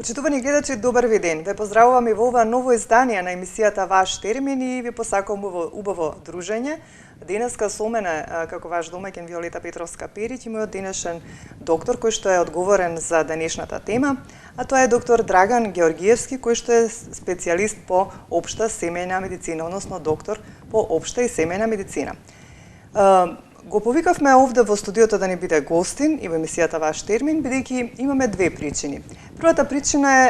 Почитувани гледачи, добар ви ден. Ве поздравувам и во ова ново издание на емисијата Ваш термин и ви посакувам убаво дружење. Денеска со мене, како ваш домаќин, Виолета Петровска Периќ и мојот денешен доктор кој што е одговорен за денешната тема, а тоа е доктор Драган Георгиевски, кој што е специјалист по општа семејна медицина, односно доктор по општа и семејна медицина. Го повикавме овде во студиото да ни биде гостин и во емисијата Ваш термин, бидејќи имаме две причини. Првата причина е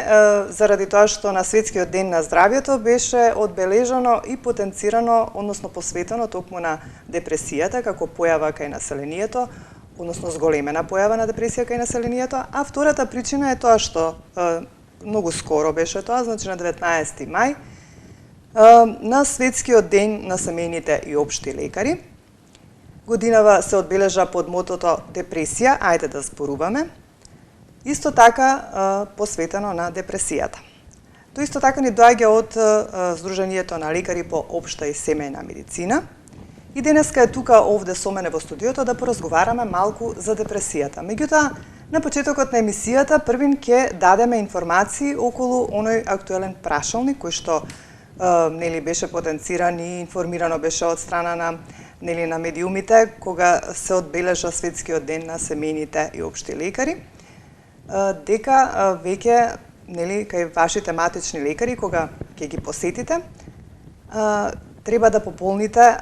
заради тоа што на Светскиот ден на здравјето беше одбележано и потенцирано, односно посветено токму на депресијата како појава кај населението, односно зголемена појава на депресија кај населението, а втората причина е тоа што многу скоро беше тоа, значи на 19 мај, на Светскиот ден на семејните и општи лекари. Годинава се одбележа под мотото депресија, ајде да зборуваме. Исто така посветено на депресијата. Тоа исто така ни доаѓа од Сдруженијето на лекари по општа и семејна медицина. И денеска е тука овде со мене во студиото да поразговараме малку за депресијата. Меѓутоа, на почетокот на емисијата првин ќе дадеме информации околу оној актуелен прашалник кој што беше потенциран и информирано беше од страна на на медиумите кога се одбележа Светскиот ден на семејните и општи лекари, дека веќе кај вашите матични лекари кога ќе ги посетите, треба да пополните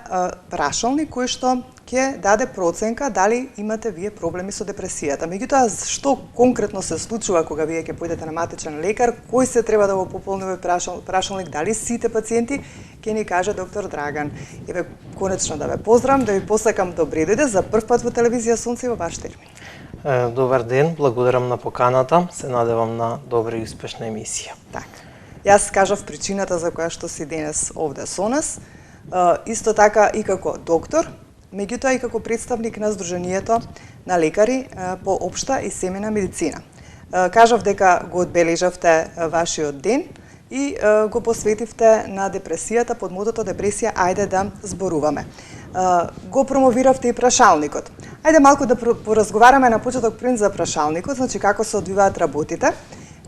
прашалник кој што ќе даде проценка дали имате вие проблеми со депресијата. Меѓутоа, што конкретно се случува кога вие ќе појдете на матичен лекар, кој се треба да го пополни овој прашалник, дали сите пациенти, ќе ни каже доктор Драган. Еве, конечно да ве поздравам, да ви посакам добре дојде за прв пат во телевизија Сонце и во Ваш термин. Добар ден, благодарам на поканата, се надевам на добра и успешна емисија. Така. Јас кажав причината за која што си денес овде со нас, исто така и како доктор, меѓутоа и како представник на Сдруженијето на лекари по општа и семејна медицина. Кажав дека го одбележавте вашиот ден и го посветивте на депресијата под мотото депресија, ајде да зборуваме. Го промовиравте и прашалникот. Ајде малку да поразговараме на почеток прин за прашалникот, значи како се одвиваат работите,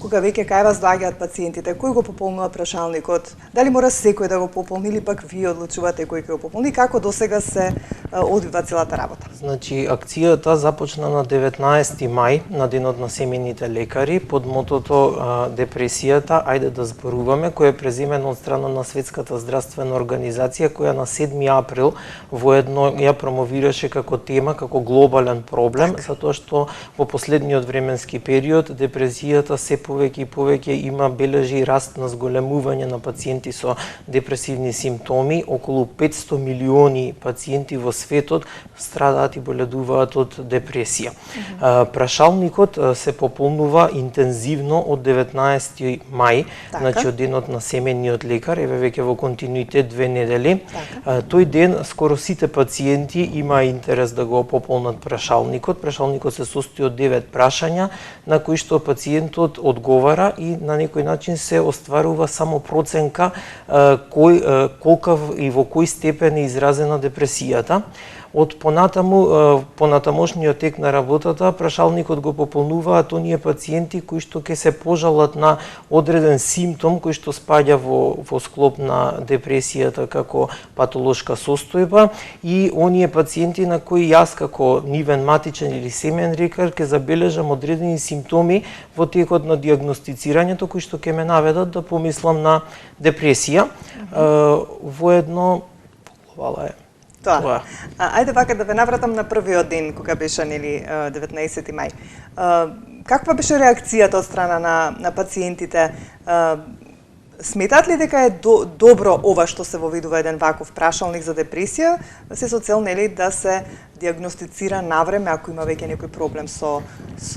кога веќе кај вас доаѓаат пациентите, кој го пополнува прашалникот, дали мора секој да го пополни или пак вие одлучувате кој ќе го пополни, како досега се одвива целата работа? Значи, акцијата започна на 19 мај, на денот на семејните лекари, под мотото депресијата, ајде да зборуваме, кој е преземено од страна на Светската здравствена организација, која на 7 април воедно ја промовираше како тема, како глобален проблем, затоа што во последниот временски период депресијата се повеќе и повеќе има бележи раст на зголемување на пациенти со депресивни симптоми. Околу 500 милиони пациенти во светот страдаат и боледуваат од депресија. Прашалникот се пополнува интензивно од 19 мај, значи од денот на семејниот лекар, еве веќе во континуитет 2 недели. Тој ден скоро сите пациенти има интерес да го пополнат прашалникот. Прашалникот се состои од 9 прашања на кои што пациентот одговара и на некој начин се остварува само проценка колкав и во кој степен е изразена депресијата. Од понатамошниот тек на работата, прашалникот го пополнуваат оние пациенти кои што ќе се пожалат на одреден симптом кој што спаѓа во склоп на депресијата како патолошка состојба и оние пациенти на кои јас како нивен матичен или семеен лекар ќе забележам одредени симптоми во текот на дијагностицирањето кои што ќе ме наведат да помислам на депресија. Воедно, вала е. Тоа. Ајде вака да ве навратам на првиот ден кога беше 19 мај. Каква беше реакцијата од страна на пациентите? Сметаат ли дека е добро ова што се воведува еден ваков прашалник за депресија, се со цел да се дијагностицира навреме ако има веќе некој проблем со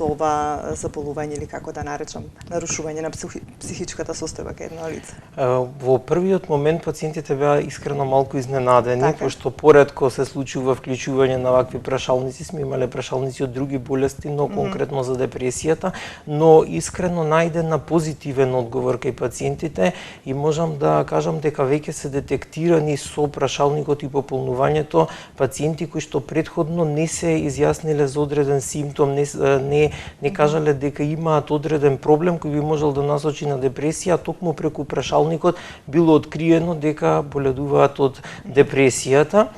ова заболување или како да наречам нарушување на психичката состојба кај едно лице? Во првиот момент пациентите беа искрено малку изненадени, пошто поретко се случува вклучување на вакви прашалници. Сме имале прашалници од други болести, но конкретно за депресијата, но искрено најден на позитивен одговор кај пациентите и можам да кажам дека веќе се детектирани со прашалникот и пополнувањето пациенти кои што претходно предходно не се изјасниле за одреден симптом, не кажале дека имаат одреден проблем кој би можел да насочи на депресија, токму преку прашалникот било откриено дека боледуваат од депресијата,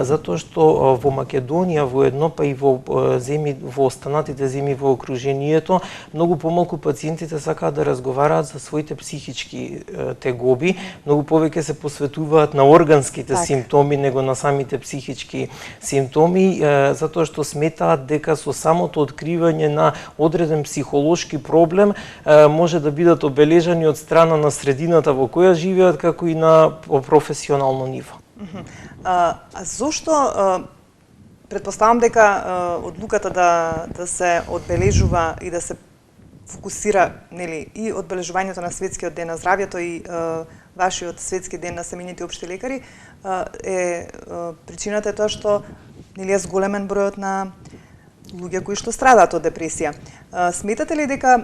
затоа што во Македонија воедно, па и во останатите земји во окружението, многу помалку пациентите сакаат да разговараат за своите психички тегоби, многу повеќе се посветуваат на органските симптоми него на самите психички симптоми, затоа што сметаат дека со самото откривање на одреден психолошки проблем може да бидат обележани од страна на средината во која живеат, како и на професионално ниво. Зошто претпоставам дека одлуката да се одбележува и да се фокусира, нели, и одбележувањето на светскиот ден на здравјето и вашиот светски ден на семејните општи лекари причината е тоа што, нели, е зголемен бројот на луѓе кои што страдаат од депресија. Сметате ли дека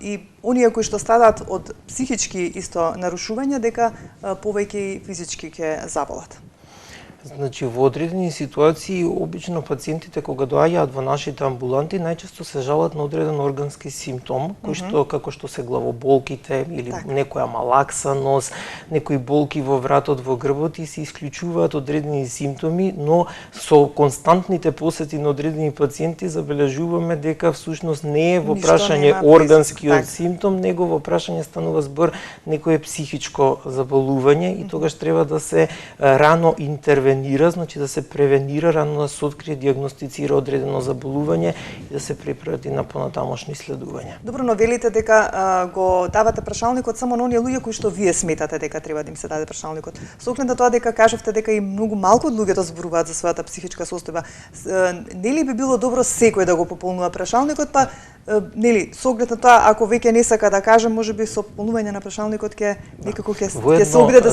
и оние кои што страдаат од психички исто нарушувања, дека повеќе и физички ќе заболат? Значи, во одредени ситуации, обично пациентите кога доаѓаат во нашите амбуланти, најчесто се жалат на одреден органски симптом, кој што, како што се главоболките или некоја малаксаност, некои болки во вратот, во грбот, и се исклучуваат одредени симптоми, но со константните посети на одредени пациенти забележуваме дека всушност не е во прашање органскиот симптом, него во прашање станува збор некое психичко заболување и тогаш треба да се рано интервенира, значи да се превенира, рано да се открие, диагностицира одредено заболување и да се препрати на понатамошни исследувања. Добро, но велите дека го давате прашалникот само на оние луѓе кои што вие сметате дека треба да им се даде прашалникот. Со оглед на тоа дека кажавте дека и многу малку од луѓето зборуваат за својата психичка состојба, нели би било добро секој да го пополнува прашалникот, па нели, со оглед на тоа, ако веќе не сака да каже, можеби со пополнување на прашалникот ќе некако ќе се обиде да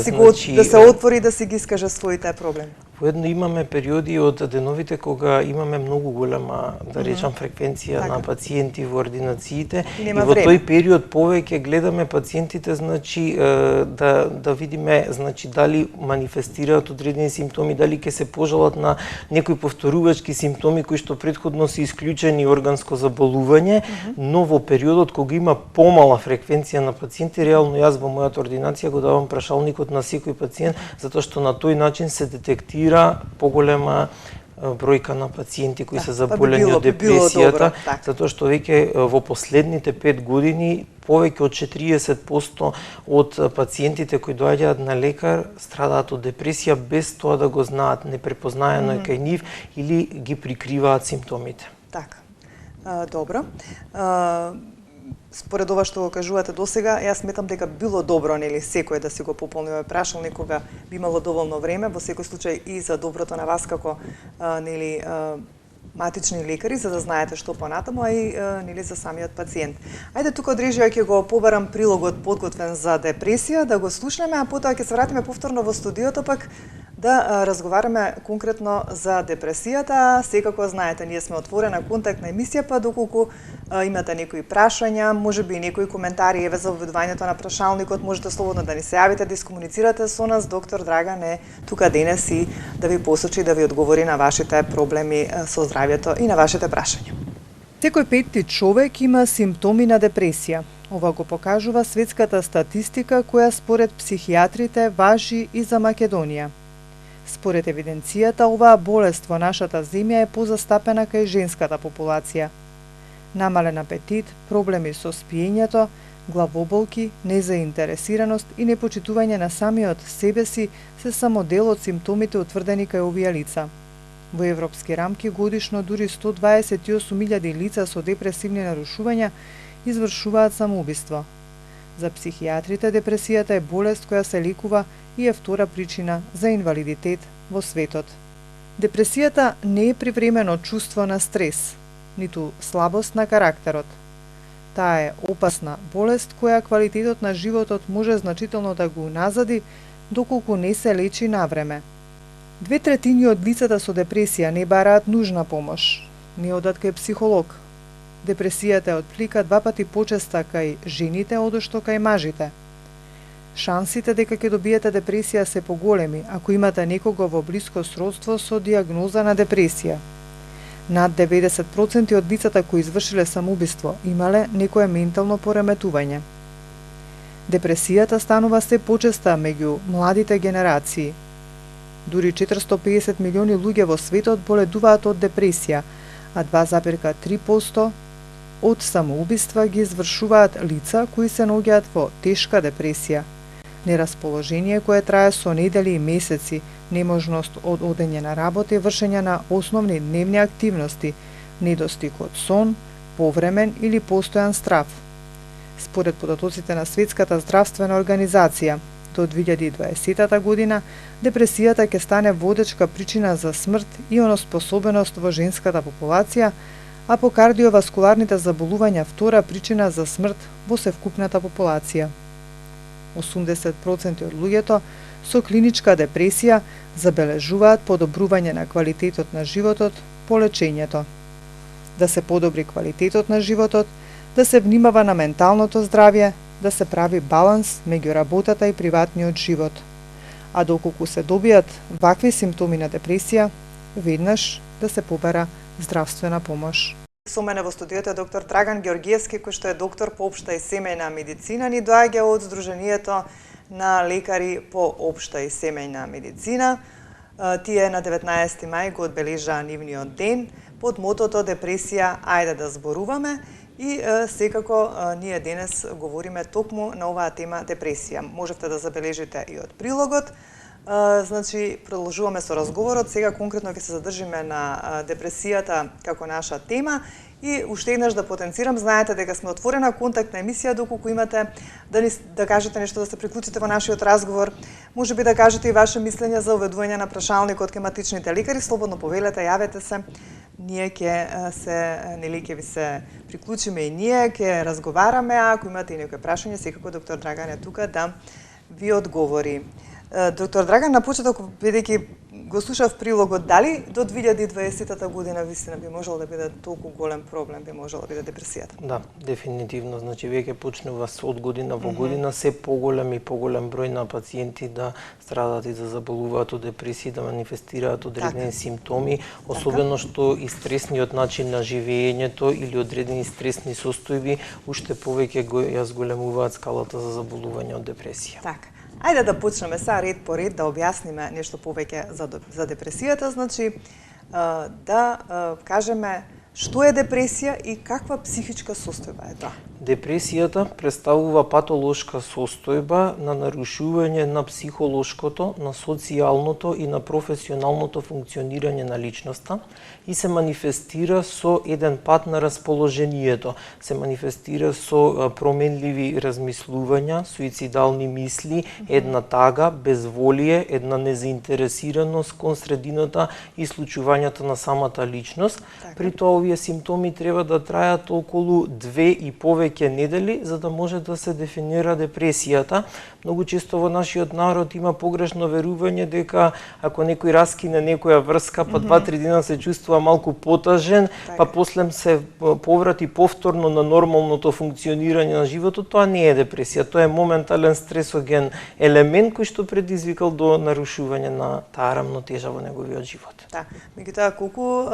се отвори и да си ги искаже своите проблеми. Воедно имаме периоди од деновите кога имаме многу голема, да речам, фреквенција на пациенти во ординациите и во тој период повеќе гледаме пациентите, значи да видиме, значи дали манифестираат одредени симптоми, дали ќе се пожалат на некои повторувачки симптоми кои што претходно се исклучени органско заболување, но во периодот кога има помала фреквенција на пациенти, реално јас во мојата ординација го давам прашалникот на секој пациент, затоа што на тој начин се детектира поголема бројка на пациенти кои се заболени од депресијата, затоа што веќе во последните 5 години повеќе од 40% од пациентите кои доаѓаат на лекар страдаат од депресија без тоа да го знаат, непрепознаено е кај нив или ги прикриваат симптомите. Така. Добро. Според ова што го кажувате досега, јас сметам дека било добро, нели, секој да си го пополнува прашалник кога би имало доволно време, во секој случај и за доброто на вас како нели матични лекари, за да знаете што понатаму, а и нели за самиот пациент. Ајде тука од режија ќе го побарам прилогот подготвен за депресија, да го слушнеме, а потоа ќе се вратиме повторно во студиото пак да разговараме конкретно за депресијата. Секако знаете, ние сме отворена контактна емисија, па доколку имате некои прашања, можеби и некои коментари еве за воведувањето на прашалникот, можете слободно да ни се јавите, да искомуницирате со нас. Доктор Драган е тука денес и да ви посочи, да ви одговори на вашите проблеми со здравјето и на вашите прашања. Секој петти човек има симптоми на депресија. Ова го покажува светската статистика која според психијатрите важи и за Македонија. Според евиденцијата, оваа болест во нашата земја е позастапена кај женската популација. Намален апетит, проблеми со спиењето, главоболки, незаинтересираност и непочитување на самиот себе си се само дел од симптомите утврдени кај овие лица. Во европски рамки годишно дури 128.000 лица со депресивни нарушувања извршуваат самоубиство. За психијатрите депресијата е болест која се лекува и е втора причина за инвалидитет во светот. Депресијата не е привремено чувство на стрес, ниту слабост на карактерот. Таа е опасна болест која квалитетот на животот може значително да го уназади доколку не се лечи навреме. 2/3 од лицата со депресија не бараат нужна помош, не одат кај психолог. Депресијата е отплика 2 пати почеста кај жените одошто кај мажите. Шансите дека ќе добиете депресија се поголеми ако имате некого во блиско сродство со диагноза на депресија. Над 90% од лицата кои извршиле самоубиство имале некое ментално пореметување. Депресијата станува се почеста меѓу младите генерации. Дури 450 милиони луѓе во светот боледуваат од депресија, а 2,3% од самоубиства ги извршуваат лица кои се наоѓаат во тешка депресија. Нерасположение кое трае со недели и месеци, неможност од одење на работа и вршење на основни дневни активности, недостиг од сон, повремен или постојан страв. Според податоците на Светската здравствена организација, до 2020 година депресијата ќе стане водечка причина за смрт и оноспособеност во женската популација, а по кардиоваскуларните заболувања втора причина за смрт во севкупната популација. 80% од луѓето со клиничка депресија забележуваат подобрување на квалитетот на животот по лечењето. Да се подобри квалитетот на животот, да се внимава на менталното здравје, да се прави баланс меѓу работата и приватниот живот. А доколку се добијат вакви симптоми на депресија, веднаш да се побара здравствена помош. Со мене во студиото е доктор Драган Георгиевски, кој што е доктор по општа и семејна медицина, ни доаѓа од Сдруженијето на лекари по општа и семејна медицина. Тие на 19 мај го одбележаа нивниот ден под мотото депресија, ајде да зборуваме. И секако ние денес говориме токму на оваа тема депресија. Можевте да забележите и од прилогот. Значи, продолжуваме со разговорот. Сега конкретно ќе се задржиме на депресијата како наша тема. И уште еднаш да потенцирам, знаете дека сме отворена контактна емисија, доколку имате да кажете нешто, да се приклучите во нашиот разговор, можеби да кажете и ваше мислење за уведување на прашалникот кај матичните лекари, слободно повелете, јавете се. Ние ќе ви се приклучиме и ние ќе разговараме, а ако имате и некои прашања, секако доктор Драган е тука да ви одговори. Доктор Драган, на почеток, бидејќи го слушав прилогот, дали до 2020 година вистина би можел да биде толку голем проблем, би можела да биде депресијата? Да, дефинитивно. Значи, веќе почнува од година во година се поголем и поголем број на пациенти да страдат и да заболуваат од депресија, да манифестираат одредени симптоми, особено што и стресниот начин на живеењето или одредени стресни состојби уште повеќе ја зголемуваат скалата за заболување од депресија. Така. Ајде да почнеме сега ред по ред да објасниме нешто повеќе за депресијата, значи да кажеме што е депресија и каква психичка состојба е тоа. Депресијата представува патолошка состојба на нарушување на психолошкото, на социјалното и на професионалното функционирање на личноста и се манифестира со еден пат на расположението. Се манифестира со променливи размислувања, суицидални мисли, една тага, безволие, една незаинтересираност кон средината и случувањата на самата личност. При тоа овие симптоми треба да трајат околу 2 и повеќе недели за да може да се дефинира депресијата. Многу често во нашиот народ има погрешно верување дека ако некој раскине некоја врска, па 2-3 дена се чувствува малку потажен, па после се поврати повторно на нормалното функционирање на животот, тоа не е депресија, тоа е моментален стресоген елемент кој што предизвикал до нарушување на таа рамнотежа во неговиот живот. Да, меѓутоа колку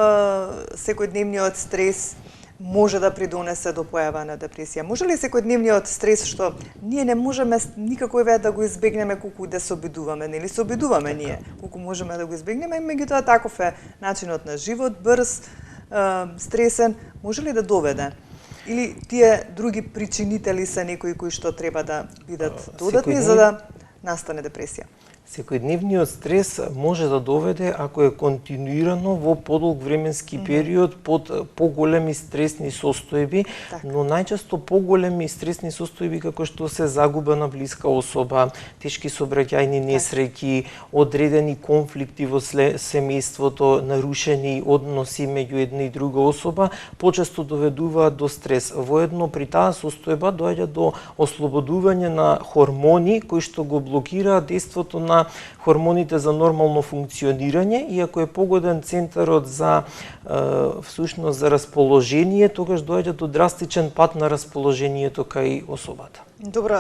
секојдневниот стрес може да придонесе до појава на депресија? Може ли секојдневниот стрес што ние не можеме никако да го избегнеме колку да се обидуваме, нели се обидуваме ние, колку можеме да го избегнеме, меѓутоа таков е начинот на живот, брз, стресен, може ли да доведе? Или тие други причинители се некои кои што треба да бидат додатни за да настане депресија? Секојдневниот стрес може да доведе ако е континуирано во подолг временски период под поголеми стресни состојби, но најчесто поголеми стресни состојби како што се загуба на блиска особа, тешки сообраќајни несреќи, одредени конфликти во семејството, нарушени односи меѓу една и друга особа, почесто доведуваат до стрес. Воедно при таа состојба доаѓа до ослободување на хормони кои што го блокираат дејството на на хормоните за нормално функционирање и ако е погоден центарот за всушност за расположение, тогаш доаѓа до драстичен пат на расположението кај особата. Добро,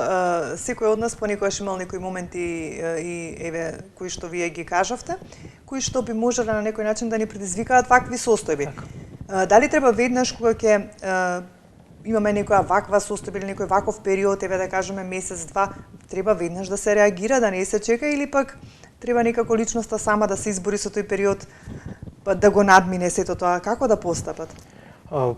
секој од нас понекогаш имал некои моменти и еве кои што вие ги кажавте, кои што би можеле на некој начин да ни предизвикаат вакви состојби. Дали треба веднаш кога ќе имаме некоја ваква состојба или некој ваков период, еве да кажеме месец-два, треба веднаш да се реагира, да не се чека или пак треба некако личноста сама да се избори со тој период, да го надмине сето тоа, како да постапат?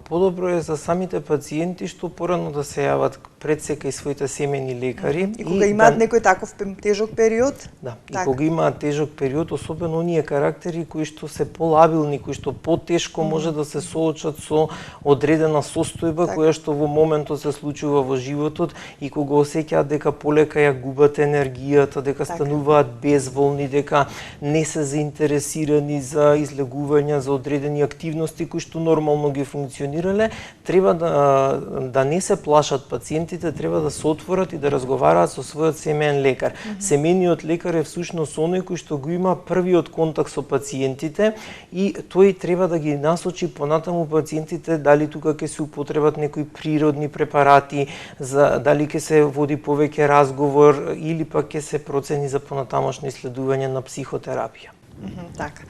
Подобро е за самите пациенти што порано да се јават пред секај своите семејни лекари. И кога имаат некој таков тежок период? Да, и кога имаат тежок период, особено оние карактери кои што се полабилни, кои што потешко може да се соочат со одредена состојба која што во моментот се случува во животот и кога осеќаат дека полека ја губат енергијата, дека стануваат безволни, дека не се заинтересирани за излегување, за одредени активности кои што нормално ги функционирале, треба да не се плашат пациентите, треба да се отворат и да разговараат со својот семеен лекар. Семејниот лекар е всушност оној кој што го има првиот контакт со пациентите и тој треба да ги насочи понатаму пациентите дали тука ќе се употребат некои природни препарати, дали ќе се води повеќе разговор или пак ќе се процени за понатамошно исследување на психотерапија. Така.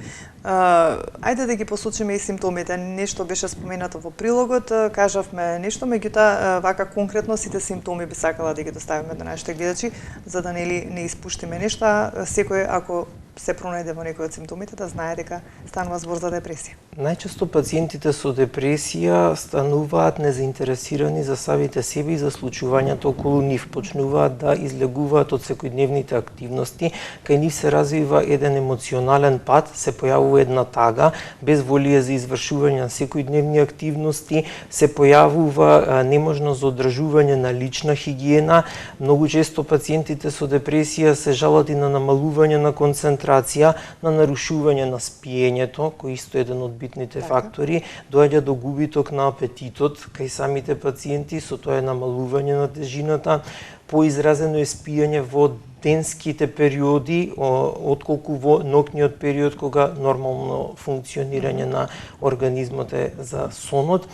Ајде да ги посочиме и симптомите. Нешто беше споменато во прилогот, кажавме нешто, меѓутоа вака конкретно сите симптоми би сакала да ги доставиме до нашите гледачи, за да не испуштиме нешта. Секој ако се пронајде во некој од симптомите да знае дека станува збор за депресија. Најчесто пациентите со депресија стануваат незаинтересирани за самите себе и за случувањето околу нив, почнуваат да излегуваат од секојдневните активности, кај нив се развива еден емоционален пат, се појавува една тага, без волија за извршување на секојдневни активности, се појавува неможност за одржување на лична хигиена. Многу често пациентите со депресија се жалат и на намалување на концентрација, на нарушување на спиењето, кој исто е еден од битните фактори, доаѓа до губиток на апетитот кај самите пациенти, со тоа е намалување на тежината, поизразено е спиење во денските периоди, отколку во ноќниот период кога нормално функционирање на организмот е за сонот,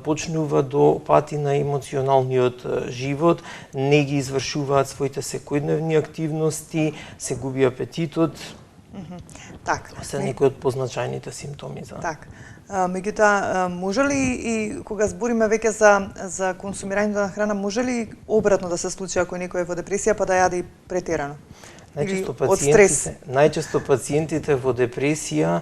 почнува до пати на емоционалниот живот, не ги извршуваат своите секојдневни активности, се губи апетитот. Се некои од позначајните симптоми за. Меѓутоа, може ли и кога збориме веќе за консумирање на храна, може ли обратно да се случи ако некој е во депресија па да јаде и претерано? Најчесто пациентите во депресија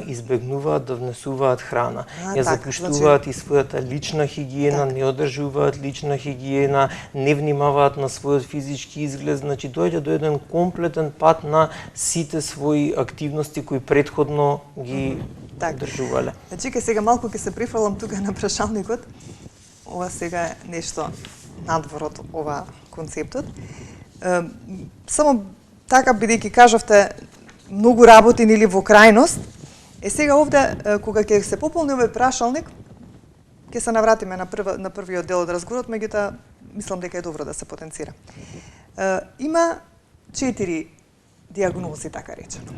избегнуваат да внесуваат храна. Ја запуштуваат и својата лична хигиена, не одржуваат лична хигиена, не внимаваат на својот физички изглед, значи доаѓа до еден комплетен пат на сите своји активности кои претходно ги одржувале. Чекај, сега малку ќе се префрлам тука на прашалникот. Ова сега е нешто надвор од ова концептот. Само така, бидејќи кажавте многу работи или во крајност, сега овде кога ќе се пополни овој прашалник, ќе се навратиме на првиот дел од разговорот, меѓутоа мислам дека е добро да се потенцира. Има 4 диагнози, така речено.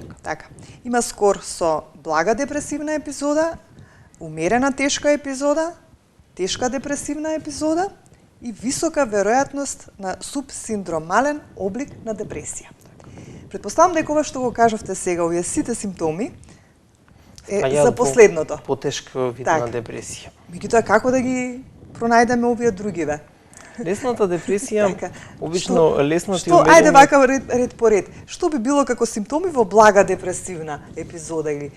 Има скор со блага депресивна епизода, умерена тешка епизода, тешка депресивна епизода и висока веројатност на субсиндромален облик на депресија. Предпоставам дека ова што го кажавте сега, овие сите симптоми е за последното. Потешко вид на депресија. Меѓутоа, како да ги пронајдеме овие другиве? Лесната депресија, обично лесната и умерена... Ајде вака ред по ред. Што би било како симптоми во блага депресивна епизода или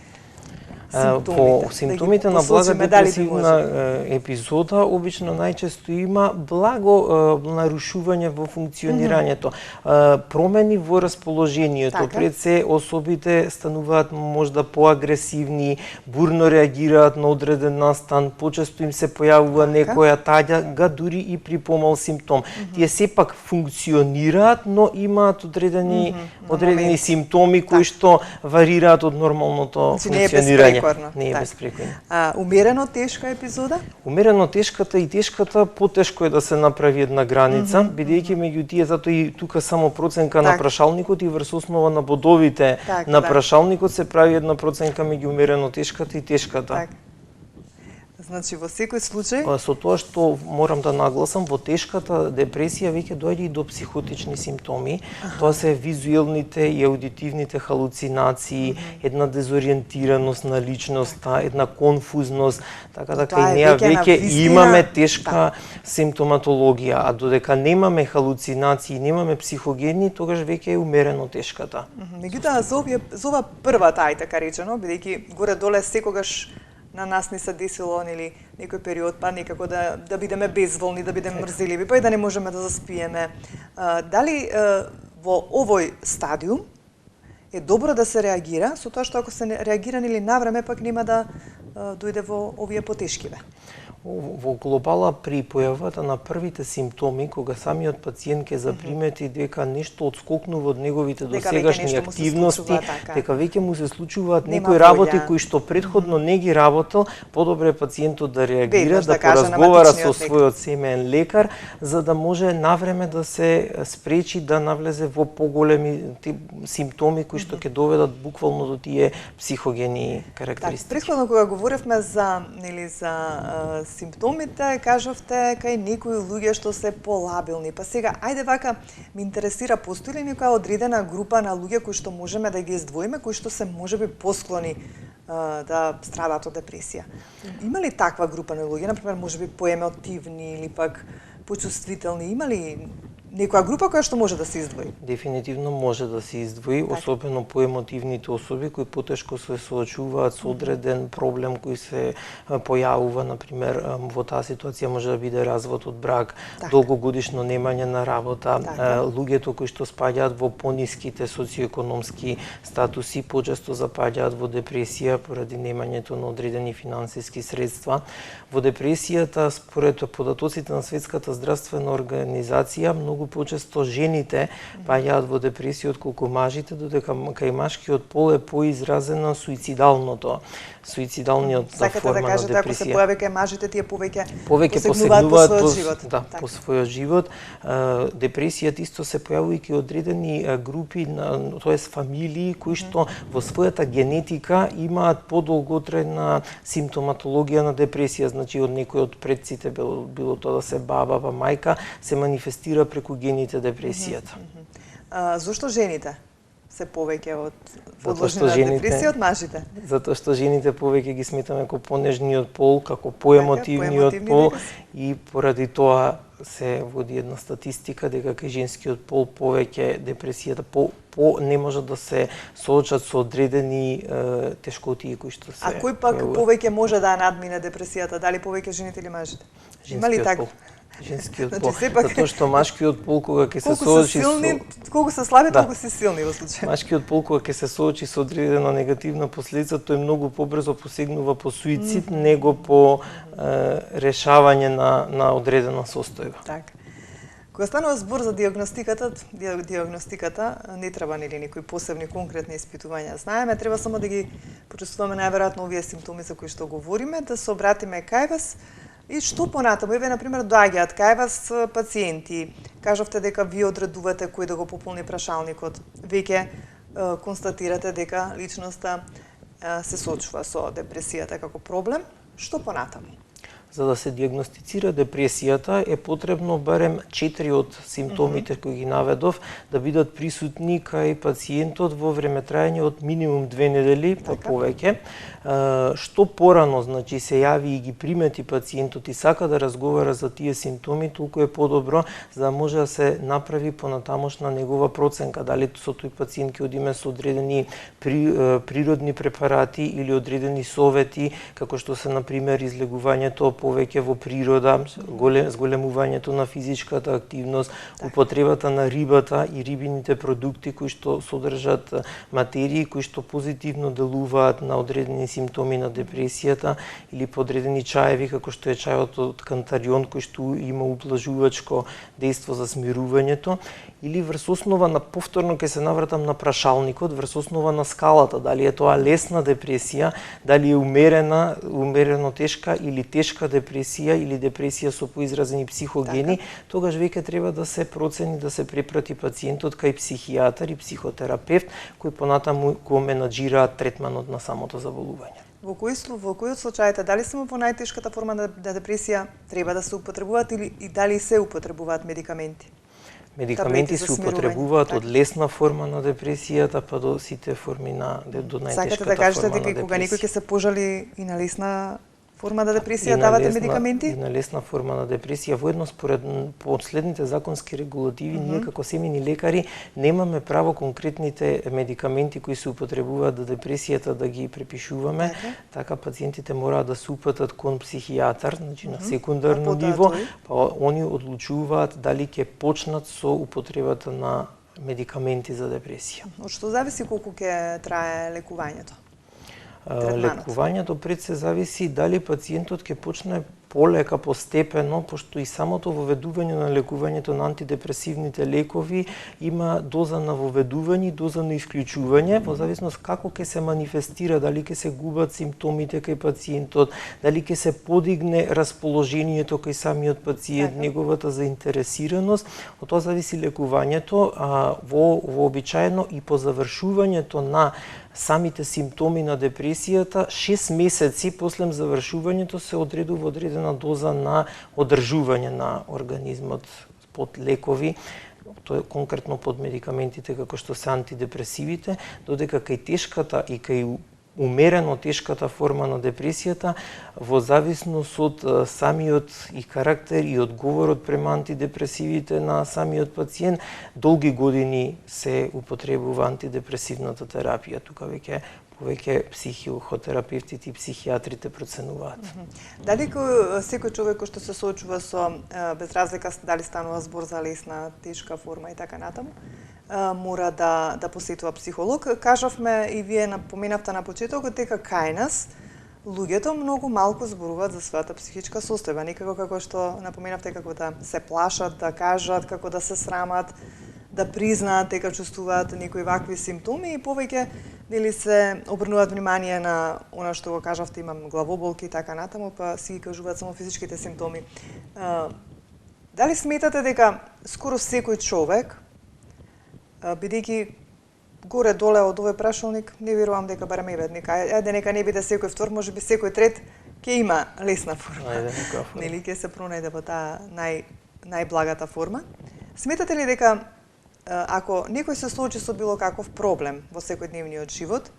По симптомите на блага депресивна епизода обично најчесто има благо нарушување во функционирањето, промени во расположението. Пред се особите стануваат можда поагресивни, бурно реагираат на одреден настан, почесто им се појавува некоја таѓа, дури и при помал симптом. Тие сепак функционираат, но имаат одредени симптоми кои што варираат од нормалното функционирање безпрекорно. Не е така. безпрекорно. Умерено тешка епизода? Умерено тешката и тешката потешко е да се направи една граница, бидејќи меѓу тие затоа и тука само проценка на прашалникот и врз основа на бодовите на прашалникот се прави една проценка меѓу умерено тешката и тешката. Значи во секој случај со тоа што морам да нагласам, во тешката депресија веќе доаѓа и до психотични симптоми. Тоа се визуелните и аудитивните халуцинации, една дезориентираност на личноста, една конфузност, така да кај неа веќе имаме тешка симптоматологија, а додека немаме халуцинации, немаме психогени, тогаш веќе е умерено тешката. Меѓутоа за ова првата, ај така речено, бидејќи горе-доле секогаш на нас не се десило нели некој период па некако да бидеме безволни, да бидеме мрзеливи, па и да не можеме да заспиеме. Дали во овој стадиум е добро да се реагира, со тоа што ако се реагира нели навреме пак нема да дојде во овие потешкиве? Во глобала при појавата на првите симптоми, кога самиот пациент ќе запримети дека нешто отскокнува од неговите досегашни активности, дека веќе му се случуваат некои работи кои што претходно не ги работел, подобре пациентот да реагира, да поразговара со својот семеен лекар, за да може навреме да се спречи да навлезе во поголеми симптоми кои што ќе доведат буквално до тие психогени карактеристики. Претходно кога говоревме за симптомите, кажавте кај некои луѓе што се полабилни. Па сега, ајде вака, ме интересира, постои ли некоја одредена група на луѓе кои што можеме да ги издвоиме, кои што се можеби посклони да страдат од депресија? Има ли таква група на луѓе, например, можеби поемотивни или пак почувствителни? Има ли некоја група која што може да се издвои? Дефинитивно може да се издвои, особено поемотивните особи кои потешко се соочуваат со одреден проблем кој се појавува, например, во таа ситуација може да биде развод од брак, долгогодишно немање на работа, луѓето кои што спаѓаат во пониските социоекономски статуси почесто запаѓаат во депресија поради немањето на одредени финансиски средства. Во депресијата, според податоците на Светската здравствена организација, многу почесто жените паѓаат во депресија отколку мажите, додека кај машкиот пол е поизразено суицидалниот форма на депресија. Сакате да кажете, ако се појави кај мажите, тие повеќе посегнуваат по својот живот. Да, по својот живот. Депресијата исто се појавува и кај одредени групи, тоест фамилии кои што во својата генетика имаат подолготрајна симптоматологија на депресија, значи од некој од предците, било тоа да се баба, па мајка, се манифестира преку гените депресијата. Зошто жените се повеќе подложни на депресија од мажите? Затоа што жените повеќе ги сметаме како понежниот пол, како поемотивниот пол и поради тоа се води една статистика дека кај женскиот пол повеќе депресијата не може да се соочат со одредени тешкотии кои што се. А кој пак повеќе може да надмине депресијата, дали повеќе жените или мажите? Има ли така? Женскиот пол, затоа што машкиот пол кога ќе се соочи колку се слаби, толку се силни во случај. Машкиот пол кога ќе се соочи со одредена негативна последица, тој многу побрзо посегнува по суицид него по решавање на одредена состојба. Така. Кога станува збор за диагностиката не треба нели некои посебни конкретни испитувања. Знаеме, треба само да ги почувствуваме најверојатно овие симптоми за кои што говориме, да се обратиме кај вас. И што понатаму? Еве, например, доаѓаат кај вас пациенти, кажавте дека вие одредувате кој да го пополни прашалникот, веќе констатирате дека личноста се соочува со депресијата како проблем, што понатаму? За да се диагностицира депресијата е потребно барем 4 од симптомите кои ги наведов да бидат присутни кај пациентот во време трајање од минимум 2 недели па повеќе. Што порано, значи, се јави и ги примети пациентот и сака да разговара за тие симптоми, толку е подобро за да може да се направи понатамошна негова проценка, дали со тој пациент ќе одиме со одредени природни препарати или одредени совети, како што се, например, излегувањето повеќе во природа, зголемувањето на физичката активност, употребата на рибата и рибините продукти кои што содржат материи кои што позитивно делуваат на одредени симптоми на депресијата или подредени чаеви како што е чајот од кантарион кој што има ублажувачко дејство за смирувањето, или врз основа на, повторно ќе се навратам на прашалникот, врз основа на скалата, дали е тоа лесна депресија, дали е умерено тешка или тешка депресија или депресија со поизразени психогени, тогаш веќе треба да се процени, да се препрати пациентот кај психијатар и психотерапевт кои понатаму го менаџираат третманот на самото заболување. Во кои од случаите, дали само во најтешката форма на депресија треба да се употребуваат и дали се употребуваат медикаменти? Медикаменти се употребуваат од лесна форма на депресијата па до сите форми до најтешката форма на депресија. Сакате да кажете дека кога некој ќе се пожали и на лесна форма на депресија давате медикаменти? И на лесна форма на депресија. Воедно според последните законски регулативи, ние како семејни лекари немаме право конкретните медикаменти кои се употребуваат за депресијата да ги препишуваме. Така пациентите мораат да се упатат кон психијатар, значи на секундарно ниво, па они одлучуваат дали ќе почнат со употребата на медикаменти за депресија. Од што зависи колку ќе трае лекувањето? Лекувањето пред се зависи дали пациентот ќе почне полека, постепено, пошто и самото воведување на лекувањето на антидепресивните лекови има доза на воведување и доза на исклучување, во зависност како ќе се манифестира, дали ќе се губат симптомите кај пациентот, дали ќе се подигне расположението кај самиот пациент, неговата заинтересираност, од тоа зависи лекувањето, вообичаено и по завршувањето на самите симптоми на депресијата, 6 месеци после завршувањето се одредува одредена доза на одржување на организмот под лекови, тоа е конкретно под медикаментите како што се антидепресивите, додека кај тешката и кај умерено тешката форма на депресијата, во зависност од самиот и карактер и одговорот према антидепресивите на самиот пациент, долги години се употребува антидепресивната терапија. Тука повеќе психотерапевтите и психијатрите проценуваат. Дали секој човек кој што се соочува со, без разлика дали станува збор за лесна, тешка форма и така натаму, мора да посетува психолог. Кажавме и вие напоменавте на почетокот дека кај нас луѓето многу малку зборуваат за својата психичка состојба, некако како што напоменавте, како да се плашат, да кажат, како да се срамат, да признаат дека чувствуваат некои вакви симптоми и повеќе нели се обрнуваат внимание на она што го кажавте, имам главоболки и така натаму, па си ги кажуваат само физичките симптоми. Дали сметате дека скоро секој човек, бидејќи горе-доле од овој прашалник, не верувам дека барем нека не биде секој втор, можеби секој трет ќе има лесна форма. Нели ќе се пронајде во таа најблагата форма. Сметате ли дека ако некој се соочи со било каков проблем во секојдневниот живот,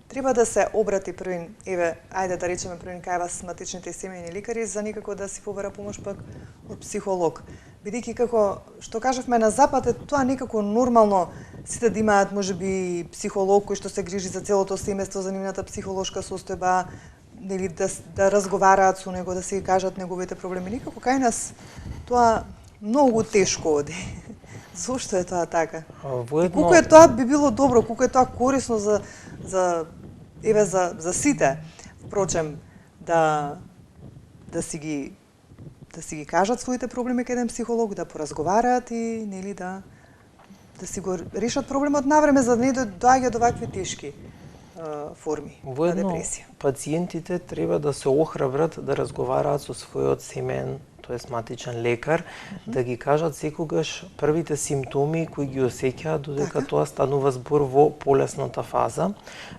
треба да се обрати првин, ајде да речеме првин кај вас матичните семејни лекари за некако да си побара помош пак од психолог. Бидејќи како што кажавме на запад е тоа некако нормално сите да имаат можеби психолог кој што се грижи за целото семејство, за нивната психолошка состојба, нели да разговараат со него, да си кажат неговите проблеми. Некако кај нас тоа многу тешко оди. Зошто е тоа така? Колку е тоа би било добро, колку е тоа корисно за сите, впрочем, да си ги кажат своите проблеми кај еден психолог, да поразговараат и нели да си го решат проблемот навреме за да не доаѓа до вакви тешки форми на депресија. Пациентите треба да се охрабрат да разговараат со својот семеен, тоест матичен лекар, да ги кажат секогаш првите симптоми кои ги осеќаат, додека тоа станува збор во полесната фаза.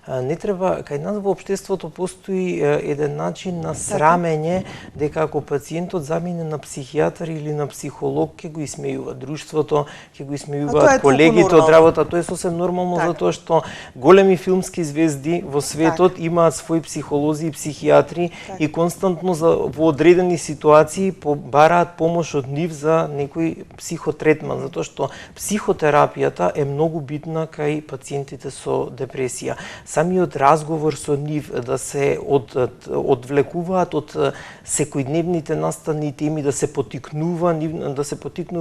Не треба, кај нас во општеството постои еден начин на срамење дека ако пациентот замине на психијатар или на психолог, ќе го исмејува друштвото, ќе го исмејуваат колегите од работа. Тоа е сосем нормално затоа што големи филмски звезди во светот имаат своји психолози и психијатри и константно во одредени ситуации по бараат помош од нив за некој психотретман, затоа што психотерапијата е многу битна кај пациентите со депресија. Самиот разговор со нив да се одвлекуваат од секојдневните настани теми, да се потикнува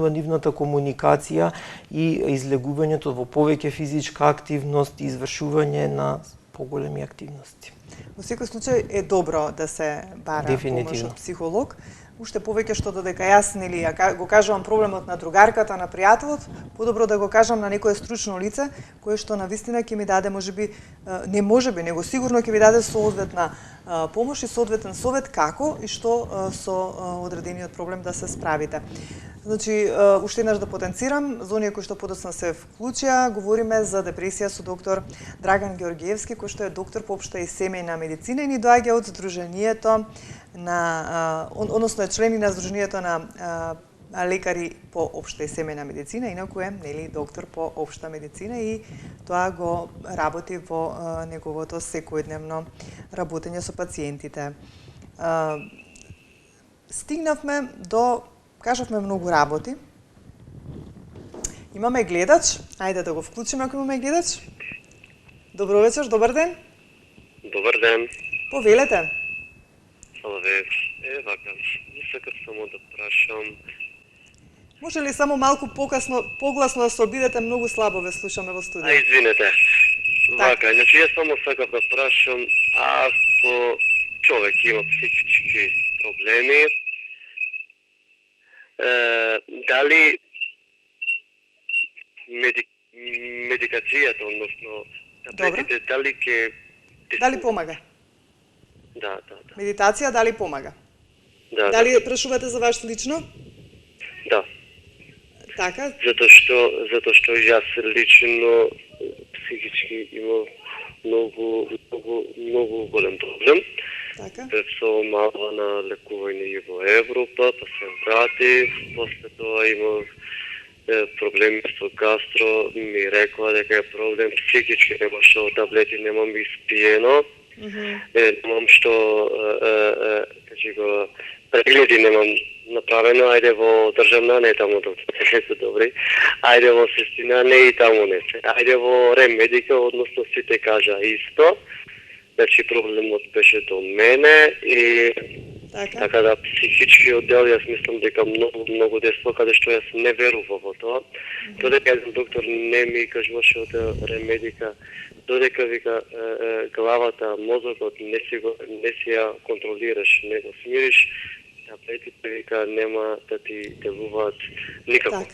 нивната комуникација и излегувањето во повеќе физичка активност и извршување на поголеми активности. Во секој случај е добро да се бара помош од психолог. Уште повеќе што додека јас го кажувам проблемот на другарката, на пријателот, подобро да го кажам на некое стручно лице, кое што навистина ќе ми даде него сигурно ќе ви даде соодветна помош и соодветен совет како и што со одредениот проблем да се справите. Значи, уште еднаш да потенцирам, за оние кои што подоцна се вклучија, говориме за депресија со доктор Драган Георгиевски, кој што е доктор по општа и семејна медицина и ни доаѓа од Сдруженијето односно е члени на Сдруженијето на лекари по општа и семејна медицина, инаку е доктор по општа медицина и тоа го работи во неговото секојдневно работење со пациентите. Стигнавме до, кажавме многу работи. Имаме гледач, ајде да го вклучиме ако имаме гледач. Добро вечер, добар ден. Добар ден. Повелете. Салаве, вака, сакав само да прашам. Може ли само малку погласно да се обидете, многу слабо ве слушаме во студио. Извинете. Вака, значи јас само сакав да прашам, ако човек има психички проблеми, дали медикацијата, односно таблетите, дали помага? Да. Медитација дали помага? Дали прашувате за ваш лично? Да. Така? Затоа што јас лично психички имам многу голем проблем. Така? Бев со мала на лекување и во Европа, па се вратив, после тоа имав проблеми со гастро, ми рекла дека е проблем психички, нема што таблети немам испиено, немам што, прегледи немам направено, ајде во државна, не таму не се добри, ајде во сестина, не и таму не се, ајде во ремедика, односно сите кажа исто, значи проблемот беше до мене и така да психички оддел, јас мислам дека многу десно каде што јас не верував во тоа. Додека еден доктор не ми кажуваше од ремедика, додека вика главата, мозокот не си ја контролираш, не го смириш, таблетите вика нема да ти делуваат никако.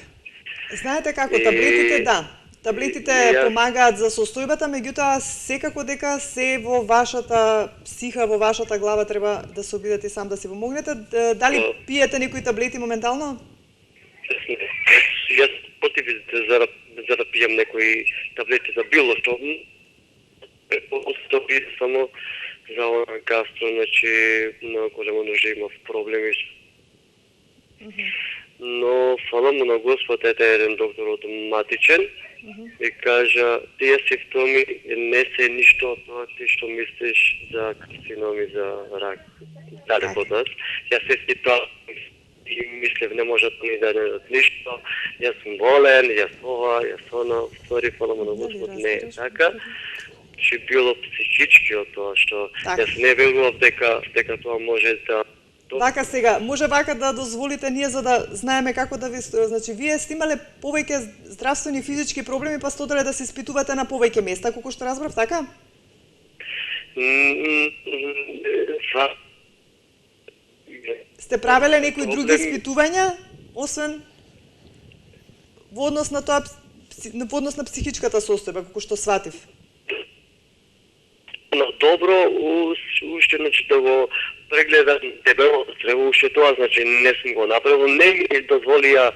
Знаете како таблетите, да. Таблетите помагаат за состојбата, меѓутоа секако дека се во вашата психа, во вашата глава треба да се обидете сам да си помогнете. Дали пиете некои таблети моментално? Јас против за да пијам некои таблети за било што. Остапи само за гастро, значи на голема нужда имав проблеми. Но фала му на Господ, ете еден доктор од Матичен, и кажа, тие симптоми не се ништо од тоа што мислиш за карциноми, за рак, далеко од нас. Јас се тоа и мислев, не може да ми даде ништо, јас сум болен, јас ова, јас она, ствари, фала му на Господ, не е така. Че било психички од тоа што јас не верував дека тоа може да. Вака сега, може вака да дозволите ние за да знаеме како да ви, значи вие сте имале повеќе здравствени физички проблеми, па стодале да се испитувате на повеќе места, колку што разбрав, така? Сте правеле некои други испитувања, освен во однос на тоа, во однос на психичката состојба, колку што сватив? Добро, уште значи да го прегледам дебело црево, уште тоа значи не сум го направил, не ми дозволија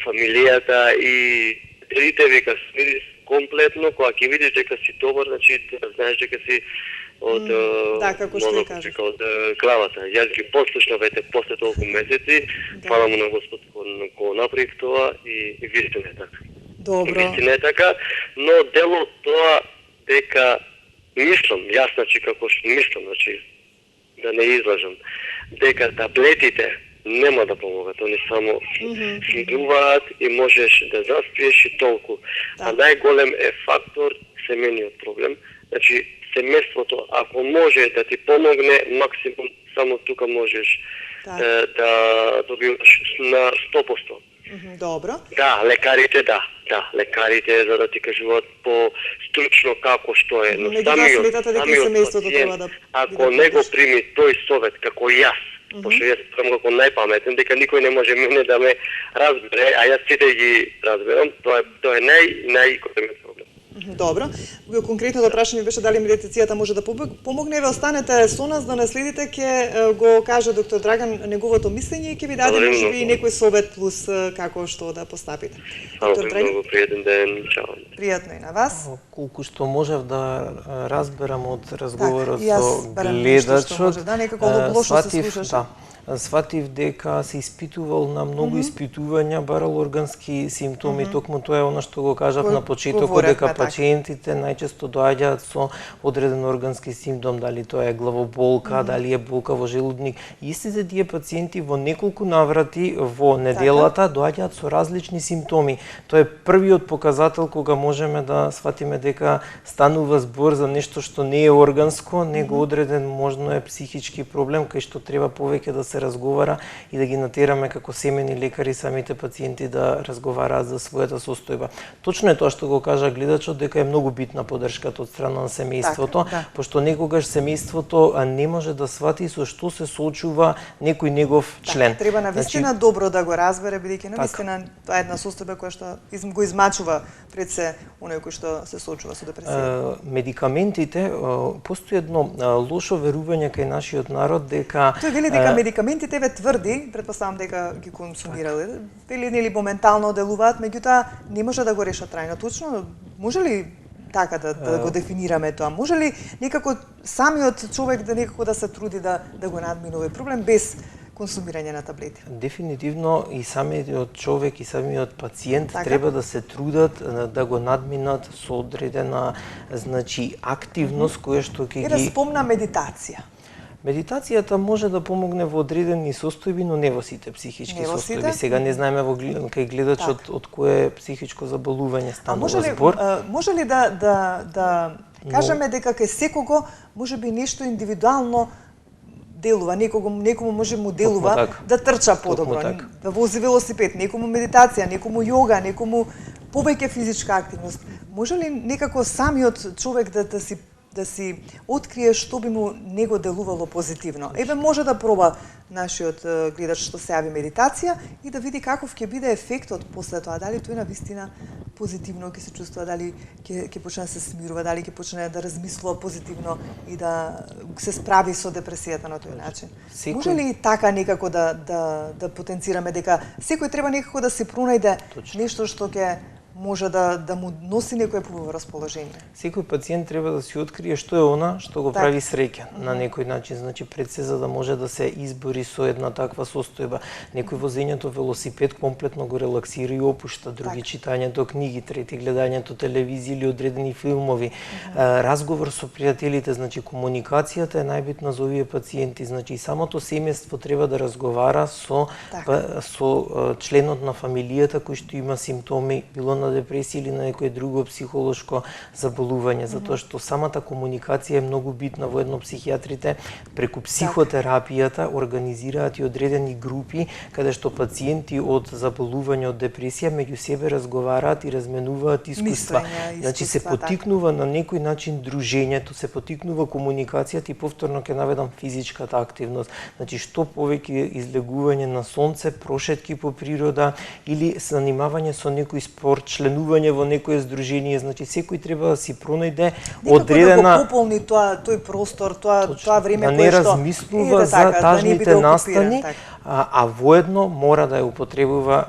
фамилијата и трите века смирис комплетно, кога ќе видиш дека си добар, значи знаеш дека си од мозокот, од главата. Јас ги послушнав после толку месеци, фала му на Господ го направив тоа и вистина е така. Добро. Вистина е така, но дел од тоа дека мислам, јас значи како што мислам, значи да не излажам, дека таблетите нема да помогат. Они само фигуваат и можеш да заспиеш и толку. А најголем е фактор семејниот проблем. Значи, семејството, ако може да ти помогне, максимум само тука можеш да добиваш на 100%. Добро. Да, лекарите лекарите за да ти кажуваат по стручно како што е, но самиот пациент, ако не го прими тој совет како јас, пошто јас сум како најпаметен, дека никој не може мене да ме разбере, а јас сите ги разберам, тоа е најголемиот проблем. Добро. Конкретното прашање беше дали медитацијата може да помогне. Еве останете со нас да наследите, ќе го каже доктор Драган неговото мислење и ќе ви даде можеби и некој совет плюс како што да постапите. Доктор Драган, многу пријатен ден, чао. Пријатно и на вас. Колку што можев да разберам од разговорот со гледачот, некако лошо се слушаше. Сватив дека се испитувал на многу испитувања, барал органски симптоми, токму тоа е она што го кажав на почетокот, дека пациентите најчесто доаѓаат со одреден органски симптом, дали тоа е главоболка, дали е болка во желудник. Истите тие пациенти во неколку наврати во неделата доаѓаат со различни симптоми. Тоа е првиот показател кога можеме да сватиме дека станува збор за нешто што не е органско, него одреден можно е психички проблем кај што треба повеќе да се разговара и да ги натераме како семени лекари самите пациенти да разговараат за својата состојба. Точно е тоа што го кажа гледачот, дека е многу битна поддршката од страна на семејството, пошто некогаш семејството не може да свати со што се соочува некој негов член. Треба навистина добро да го разбере, бидејќи навистина тоа е една состојба која што го измачува пред се оној кој што се соочува со депресија. Медикаментите, постои едно лошо верување кај нашиот народ дека тој вели дека медикаментите ве тврди, предпоставам дека ги консумирале, вели нели моментално делуваат, меѓутоа не може да го решат трајно. Точно може ли така да го дефинираме тоа? Може ли некако самиот човек да некако да се труди да го надминува проблем без консумирање на таблети? Дефинитивно и самиот човек и самиот пациент треба да се трудат да го надминат со одредена активност која што ќе ги... И да спомна медитација. Медитацијата може да помогне во одредени состојби, но не во сите психички состојби. Сега не знаеме кај гледачот од кое психичко заболување станува збор. Може ли да кажеме дека кај секого можеби нешто индивидуално делува, некому може му делува да трча подобро, да вози велосипед, некому медитација, некому јога, некому повеќе физичка активност. Може ли некако самиот човек да си открие што би му него делувало позитивно? Еве може да проба нашиот гледач што се јави медитација и да види каков ќе биде ефектот после тоа, дали тој навистина позитивно ќе се чувствува, дали ќе почне да се смирува, дали ќе почне да размислува позитивно и да се справи со депресијата на тој начин. Може ли така некако да потенцираме дека секој треба некако да се пронајде нешто што ќе може да му носи некое побаво расположение? Секој пациент треба да си открие што е она што го прави среќен на некој начин, значи пред се за да може да се избори со една таква состојба. Некој возењето велосипед комплетно го релаксира и опушта, други читањето книги, трети гледањето телевизија или одредени филмови, разговор со пријателите, значи комуникацијата е најбитна за овие пациенти, значи самото семејство треба да разговара со членот на фамилијата кој што има симптоми, било на депресија или на некое друго психолошко заболување, затоа што самата комуникација е многу битна во едно психијатрите преку психотерапијата организираат и одредени групи каде што пациенти од заболување од депресија меѓу себе разговараат и разменуваат искуства. Значи се потикнува на некој начин дружењето, се потикнува комуникацијата и повторно ќе наведам физичката активност. Значи што повеќе излегување на сонце, прошетки по природа или занимавање со некој спорт, членување во некое здружение, значи секој треба да си пронајде одредена да го пополни тој простор, тоа време кое што не размислува за тажните настани, а воедно мора да ја употребува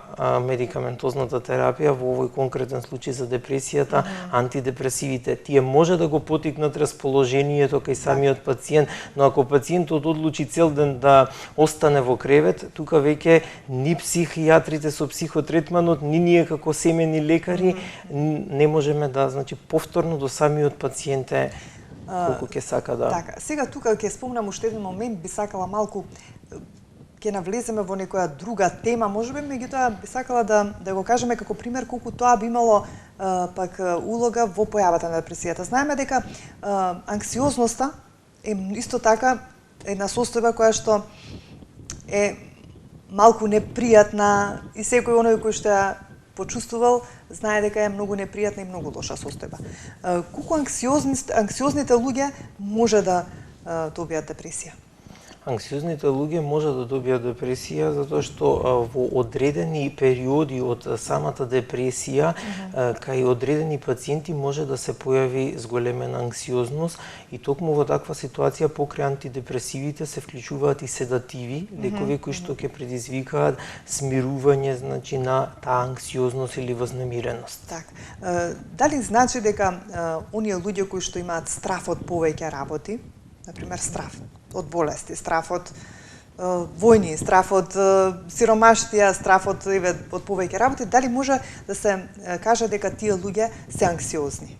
медикаментозната терапија, во овој конкретен случај за депресијата, антидепресивите. Тие може да го потикнат расположението кај самиот пациент, но ако пациентот одлучи цел ден да остане во кревет, тука веќе ни психијатрите со психотретманот, ни ние како семени лекари не можеме да, значи повторно до самиот пациент колку ќе сака да. Така, сега тука ќе спомнам уште еден момент, би сакала малку ќе навлеземе во некоја друга тема, можеби меѓутоа би сакала да го кажеме како пример колку тоа би имало пак улога во појавата на депресијата. Знаеме дека анксиозноста е исто така една состојба која што е малку непријатна и секој оној кој што ја почувствувал знае дека е многу непријатна и многу лоша состојба. Колку анксиозните луѓе може да добијат депресија? Анксиозните луѓе може да добијат депресија затоа што во одредени периоди од самата депресија кај одредени пациенти може да се појави зголемена анксиозност и токму во таква ситуација покрај антидепресивите се вклучуваат и седативи, лекови кои што ќе предизвикаат смирување значи на таа анксиозност или вознемиреност. Так. Дали значи дека оние луѓе кои што имаат страф од повеќе работи, например страф од болести, страф од војни, страф од сиромаштија, страф од повеќе работи, дали може да се каже дека тие луѓе се анксиозни?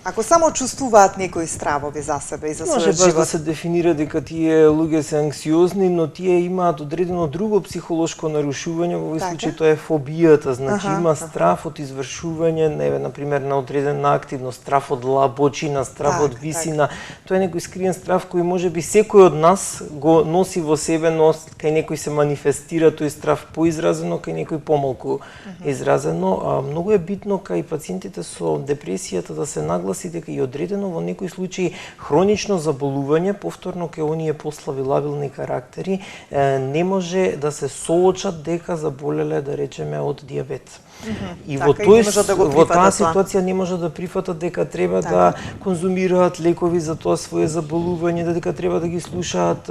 Ако само чувствуваат некои стравови за себе и за својот живот. Може да се дефинира дека тие луѓе се анксиозни, но тие имаат одредено друго психолошко нарушување, во овој случај тоа е фобијата, значи има страф од извршување, например на одредена активност, страф од лабочина, страф од висина. Тоа е некој скриен страф кој можеби секој од нас го носи во себе, но кај некој се манифестира тој страф поизразено, кај некој помалку изразено. Многу е битно кај пациентите со депресијата да се нагласи дека и одредено во некои случаи хронично заболување, повторно кај оние послаби лабилни карактери, не може да се соочат дека заболеле, да речеме, од дијабет. И во таа ситуација не може да прифатат дека треба да конзумираат лекови за тоа свое заболување, дека треба да ги слушаат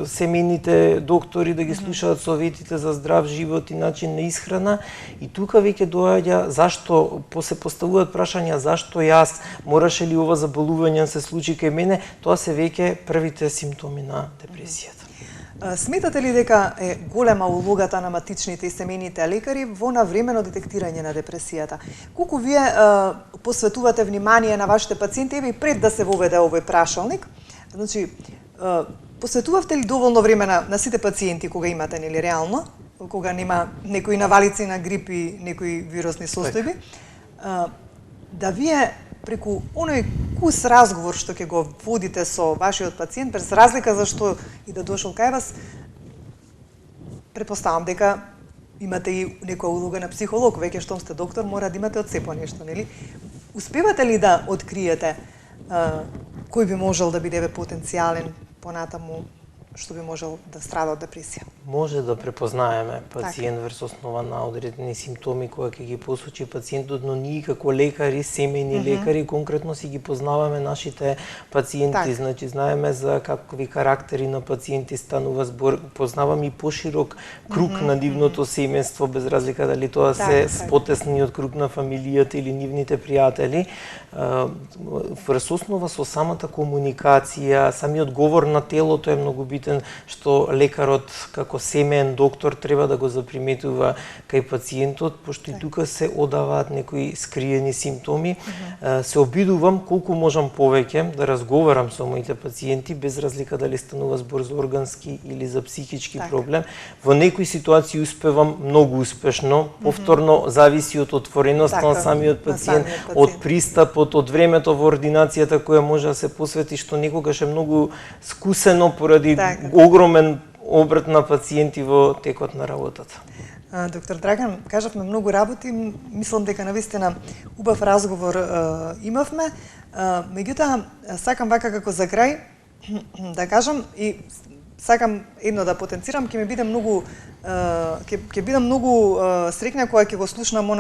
семејните доктори, да ги слушаат советите за здрав живот и начин на исхрана. И тука веќе доаѓа зашто се поставуваат прашања зашто јас, мораше ли ова заболување да се случи кај мене, тоа се веќе првите симптоми на депресијата. Сметате ли дека е голема улогата на матичните и семејните лекари во навремено детектирање на депресијата? Колку вие посветувате внимание на вашите пациенти, еве и пред да се воведе овој прашалник? Значи, посветувавте ли доволно време на сите пациенти кога имате, нели реално, кога нема некои навалици на грип и некои вирусни состојби, да вие преку оној кус разговор што ќе го водите со вашиот пациент, без разлика за што и да дошол кај вас, претпоставам дека имате и некоја улога на психолог, веќе штом сте доктор, мора да имате од се по нешто, нели? Успевате ли да откриете кој би можел да биде потенцијален понатаму што би можел да страда од депресија? Може да препознаеме пациент врз основа на одредени симптоми кои ќе ги посочи пациентот, но ние како лекари, семејни лекари, конкретно си ги познаваме нашите пациенти, значи знаеме за какви карактери на пациенти станува збор, познаваме и поширок круг на нивното семејство, без разлика дали тоа се потесниот круг на фамилијата или нивните пријатели. Врз основа со самата комуникација, самиот говор на телото е многу битен, што лекарот како семеен доктор треба да го заприметува кај пациентот, пошто и тука се одаваат некои скриени симптоми. Се обидувам колку можам повеќе да разговарам со моите пациенти, без разлика дали станува збор за органски или за психички проблем. Во некои ситуации успевам многу успешно, повторно зависи од отвореноста на самиот пациент, од пристапот, од времето во ординацијата која може да се посвети, што некогаш е многу скусено поради огромен обрт на пациенти во текот на работата. Доктор Драган, кажавме многу работи, мислам дека навистина убав разговор имавме, меѓутоа сакам вака како за крај да кажам и сакам едно да потенцирам, ќе ми биде многу ќе бидам многу среќна кога ќе го слушнам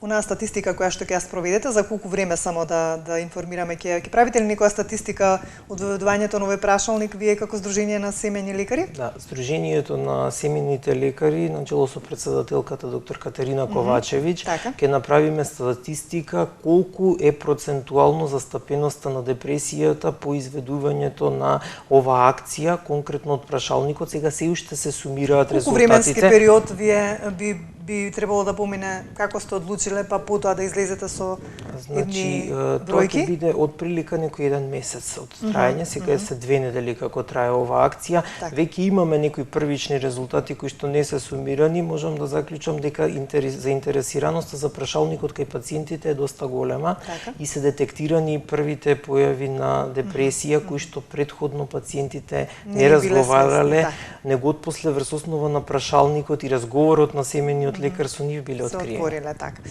онаа статистика која што ќе ја спроведете, за колку време само да информираме, ќе правите ли некоја статистика од воведувањето на овој прашалник вие како Сдружение на семејни лекари? Да, Сдруженијето на семејните лекари, начело со претседателката доктор Катерина Ковачевиќ, ќе направиме статистика колку е процентуално застапеноста на депресијата по изведувањето на оваа акција, конкретно од прашалникот. Сега се уште се сумираат резултатите. Колку временски период вие би требало да помине, како сте одлучиле, па потоа да излезете со Значи, тоа ќе бројки? биде отприлика некој еден месец од трајање, сега се 2 недели како трае оваа акција. Така. Веќе имаме некои првични резултати кои што не се сумирани, можам да заклучам дека заинтересираноста за прашалникот кај пациентите е доста голема Така. и се детектирани првите појави на депресија кои што предходно пациентите не биле разговарале, свесни, него после врз основа на прашалникот и разговорот на семејниот лекар со нив биле Се откриени. отвориле така.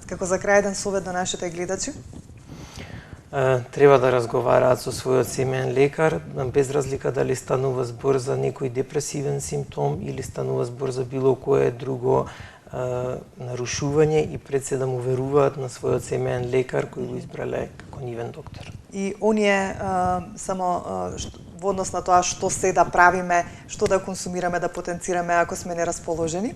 Како за крај еден совет на нашите гледачи? Треба да разговараат со својот семеен лекар, без разлика дали станува збор за некој депресивен симптом или станува збор за било кое друго нарушување и пред се да му веруваат на својот семеен лекар кој го избрале како нивен доктор. И оние само во однос на тоа што се да правиме, што да консумираме, да потенцираме ако сме нерасположени.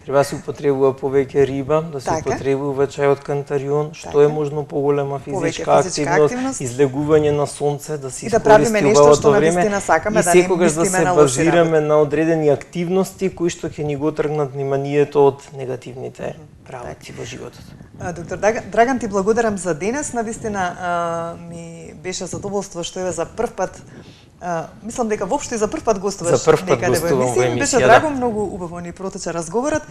Треба да се употребува повеќе риба, да се Така. употребува чајот кантарион, што Така. е можно поголема физичка Повеќе физичка активност, активност. излегување на сонце, да се И да правиме искористи нешто што овото време навистина сакаме, и да не секогаш да мислиме се на лоши базираме на одредени активности кои што ќе ни го тргнат вниманието од негативните работи во животот. Доктор Драган, ти благодарам за денес. Навистина ми беше задоволство што еве за прв пат мислам дека воопшто и за прв пат гостуваш За прв пат некаде во гостувам во емисија. Беше емисија, драго, да. многу убаво ни протече разговорот.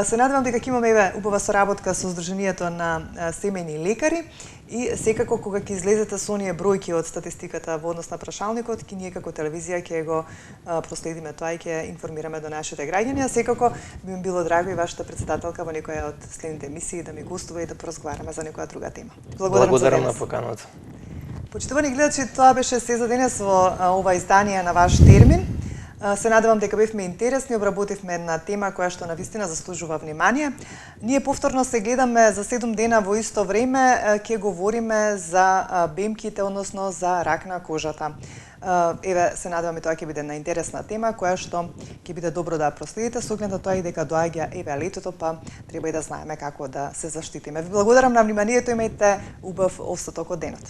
Се надевам дека ќе имаме еве убава соработка со Сдруженијето на семејни лекари и секако кога ќе излезете со оние бројки од статистиката во однос на прашалникот, ние како телевизија ќе го проследиме тоа и ќе информираме до нашите граѓани, а секако би ми било драго и вашата председателка во некоја од следните емисии да ми гостува и да поразговараме за некоја друга тема. Благодарам за Благодарам на денес. поканата. Почитувани гледачи, тоа беше се за денес во ова издание на Ваш термин. Се надевам дека бевме интересни, обработивме една тема која што навистина заслужува внимание. Ние повторно се гледаме за 7 дена во исто време, ќе говориме за бемките, односно за рак на кожата. Еве, се надевам и тоа ќе биде една интересна тема која што ќе биде добро да ја проследите, со оглед на тоа и дека доаѓа еве летото, па треба и да знаеме како да се заштитиме. Ви благодарам на вниманието, имајте убав остаток од денот.